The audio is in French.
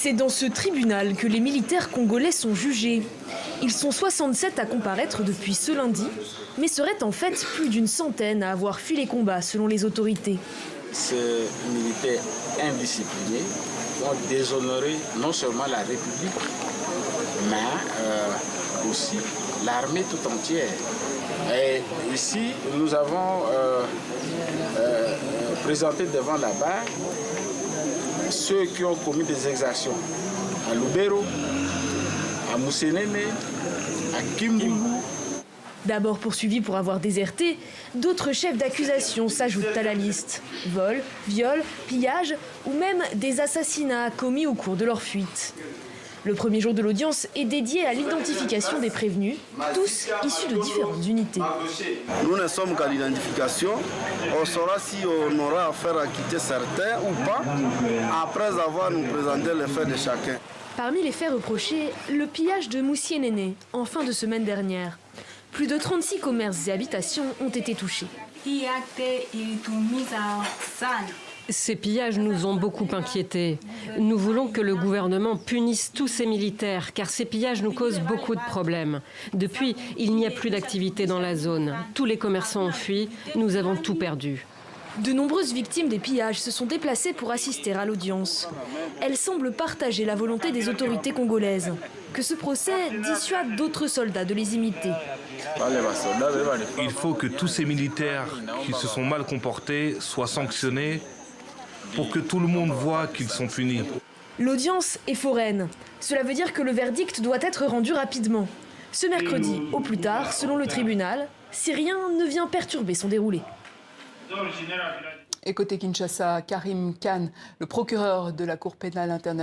C'est dans ce tribunal que les militaires congolais sont jugés. Ils sont 67 à comparaître depuis ce lundi, mais seraient en fait plus d'une centaine à avoir fui les combats selon les autorités. Ces militaires indisciplinés ont déshonoré non seulement la République, mais aussi l'armée tout entière. Et ici, nous avons présenté devant la barre ceux qui ont commis des exactions à Lubero, à Moussénéné, à Kimbu. D'abord poursuivis pour avoir déserté, d'autres chefs d'accusation s'ajoutent à la liste. Vol, viol, pillage ou même des assassinats commis au cours de leur fuite. Le premier jour de l'audience est dédié à l'identification des prévenus, tous issus de différentes unités. Nous ne sommes qu'à l'identification. On saura si on aura affaire à quitter certains ou pas, après avoir nous présenté les faits de chacun. Parmi les faits reprochés, le pillage de Moussénéné, en fin de semaine dernière. Plus de 36 commerces et habitations ont été touchés. Ces pillages nous ont beaucoup inquiétés. Nous voulons que le gouvernement punisse tous ces militaires, car ces pillages nous causent beaucoup de problèmes. Depuis, il n'y a plus d'activité dans la zone. Tous les commerçants ont fui, nous avons tout perdu. De nombreuses victimes des pillages se sont déplacées pour assister à l'audience. Elles semblent partager la volonté des autorités congolaises, que ce procès dissuade d'autres soldats de les imiter. Il faut que tous ces militaires qui se sont mal comportés soient sanctionnés pour que tout le monde voit qu'ils sont punis. L'audience est foraine. Cela veut dire que le verdict doit être rendu rapidement. Ce mercredi, au plus tard, selon le tribunal, si rien ne vient perturber son déroulé. Et côté Kinshasa, Karim Khan, le procureur de la Cour pénale internationale,